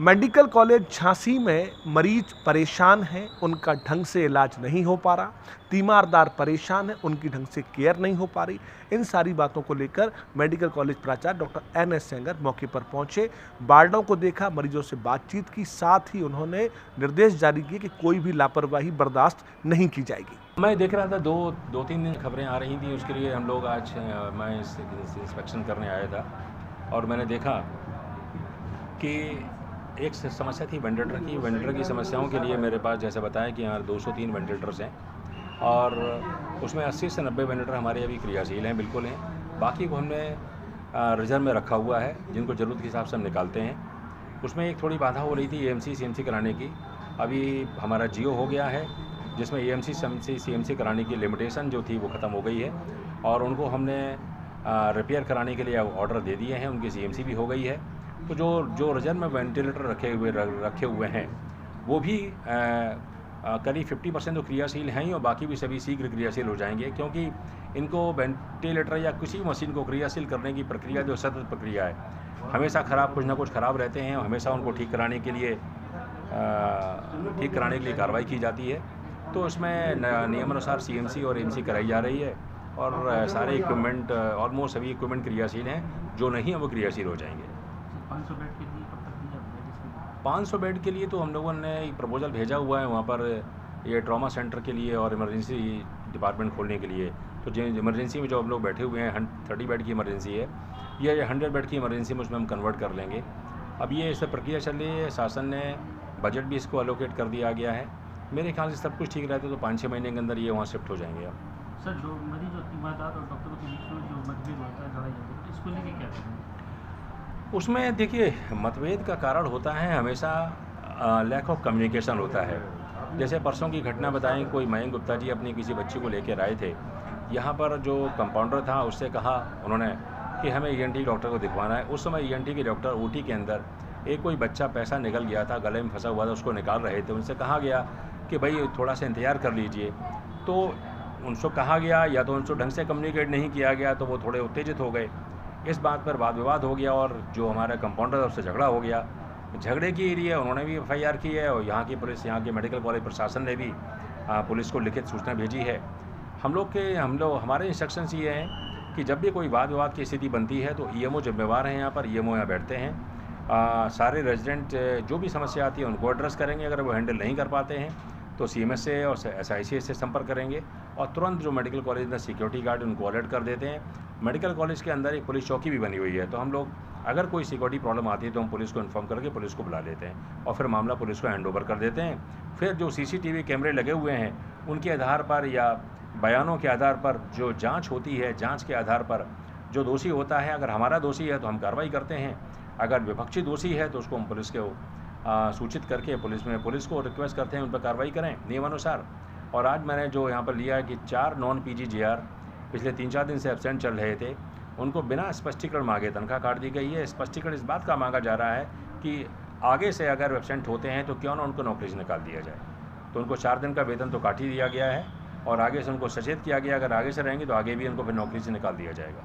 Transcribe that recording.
Medical college Jhansi में मरीज परेशान हैं, उनका ढंग से इलाज नहीं हो पा रहा। तीमारदार परेशान हैं, उनकी ढंग से केयर नहीं हो पा रही। इन सारी बातों को लेकर मेडिकल कॉलेज प्राचार्य डॉक्टर एन एस सेंगर मौके पर पहुंचे, वार्डों को देखा, मरीजों से बातचीत की, साथ ही उन्होंने निर्देश जारी किए कि कोई भी लापरवाही बर्दाश्त नहीं की जाएगी। मैं देख रहा था दो तीन दिन खबरें आ रही थी, उसके लिए हम लोग आज मैं इस इंस्पेक्शन करने आया था और मैंने देखा कि एक समस्या थी वेंटिलेटर की समस्याओं के लिए मेरे पास जैसे बताया कि यहाँ 203 वेंटिलेटर्स हैं और उसमें 80 से 90 वेंटिलेटर हमारे अभी क्रियाशील हैं, बिल्कुल हैं। बाकी को हमने रिजर्व में रखा हुआ है, जिनको ज़रूरत के हिसाब से हम निकालते हैं। उसमें एक थोड़ी बाधा हो रही थी एएमसी सीएमसी कराने की। अभी हमारा जियो हो गया है, जिसमें एएमसी सीएमसी कराने की लिमिटेशन जो थी वो ख़त्म हो गई है और उनको हमने रिपेयर कराने के लिए ऑर्डर दे दिए हैं, उनकी सीएमसी भी हो गई है। तो जो रिजर्व में वेंटिलेटर रखे हुए हैं वो भी करीब 50% तो क्रियाशील हैं ही और बाकी भी सभी शीघ्र क्रियाशील हो जाएंगे, क्योंकि इनको वेंटिलेटर या किसी मशीन को क्रियाशील करने की प्रक्रिया जो सतत प्रक्रिया है, हमेशा कुछ ना कुछ ख़राब रहते हैं और हमेशा उनको ठीक कराने के लिए कार्रवाई की जाती है। तो इसमें नियमानुसार सीएमसी और एमसी कराई जा रही है और सारे इक्विपमेंट ऑलमोस्ट सभी इक्विपमेंट क्रियाशील हैं, जो नहीं हैं वो क्रियाशील हो जाएंगे। 500 बेड के लिए कब तक दी जाती है? 500 बेड के लिए तो हम लोगों ने एक प्रपोजल भेजा हुआ है वहाँ पर, ये ट्रॉमा सेंटर के लिए और इमरजेंसी डिपार्टमेंट खोलने के लिए। तो जो इमरजेंसी में जो हम लोग बैठे हुए हैं 30 बेड की इमरजेंसी है, ये 100 बेड की इमरजेंसी में उसमें हम कन्वर्ट कर लेंगे। अब ये इस प्रक्रिया चल रही है, शासन ने बजट भी इसको एलोकेट कर दिया गया है। मेरे ख्याल से सब कुछ ठीक रहता है तो 5-6 महीने के अंदर ये वहाँ शिफ्ट हो जाएंगे। अब सर, जो मरीज और तीमारदार और डॉक्टरों के बीच में जो मतभेद होता है, लड़ाई होती है, इसको लेके क्या करेंगे? उसमें देखिए, मतभेद का कारण होता है हमेशा लैक ऑफ कम्युनिकेशन होता है। जैसे परसों की घटना बताएं, कोई मयंक गुप्ता जी अपनी किसी बच्ची को लेकर आए थे। यहाँ पर जो कंपाउंडर था उससे कहा उन्होंने कि हमें ईएनटी डॉक्टर को दिखवाना है। उस समय ईएनटी के डॉक्टर ओटी के अंदर एक कोई बच्चा पैसा निकल गया था, गले में फंसा हुआ था, उसको निकाल रहे थे। उनसे कहा गया कि भाई थोड़ा सा इंतज़ार कर लीजिए। तो उनसे कहा गया या तो उनसे ढंग से कम्युनिकेट नहीं किया गया, तो वो थोड़े उत्तेजित हो गए। इस बात पर वाद विवाद हो गया और जो हमारा कंपाउंडर है उससे झगड़ा हो गया। झगड़े के लिए उन्होंने भी एफआईआर की है और यहाँ की पुलिस, यहाँ के मेडिकल कॉलेज प्रशासन ने भी पुलिस को लिखित सूचना भेजी है। हमारे इंस्ट्रक्शंस ये हैं कि जब भी कोई वाद विवाद की स्थिति बनती है तो ईएमओ जिम्मेवार हैं, यहाँ पर ईएमओ यहाँ बैठते हैं। सारे रेजिडेंट जो भी समस्या आती है उनको एड्रेस करेंगे। अगर वो हैंडल नहीं कर पाते हैं तो सीएमएस से और एसआईसी से संपर्क करेंगे और तुरंत जो मेडिकल कॉलेज में सिक्योरिटी गार्ड उनको अलर्ट कर देते हैं। मेडिकल कॉलेज के अंदर एक पुलिस चौकी भी बनी हुई है, तो हम लोग अगर कोई सिक्योरिटी प्रॉब्लम आती है तो हम पुलिस को इन्फॉर्म करके पुलिस को बुला लेते हैं और फिर मामला पुलिस को हैंड ओवर कर देते हैं। फिर जो सीसीटीवी कैमरे लगे हुए हैं उनके आधार पर या बयानों के आधार पर जो जाँच होती है, जाँच के आधार पर जो दोषी होता है, अगर हमारा दोषी है तो हम कार्रवाई करते हैं, अगर विपक्षी दोषी है तो उसको हम पुलिस को सूचित करके पुलिस को रिक्वेस्ट करते हैं उन पर कार्रवाई करें नियमानुसार। और आज मैंने जो यहाँ पर लिया है कि 4 नॉन पीजीजेआर पिछले 3-4 दिन से एब्सेंट चल रहे थे, उनको बिना स्पष्टीकरण मांगे तनख्वाह काट दी गई है। स्पष्टीकरण इस बात का मांगा जा रहा है कि आगे से अगर एब्सेंट होते हैं तो क्यों ना उनको नौकरी से निकाल दिया जाए। तो उनको 4 दिन का वेतन तो काट ही दिया गया है और आगे से उनको सचेत किया गया, अगर आगे से रहेंगे तो आगे भी उनको फिर नौकरी से निकाल दिया जाएगा।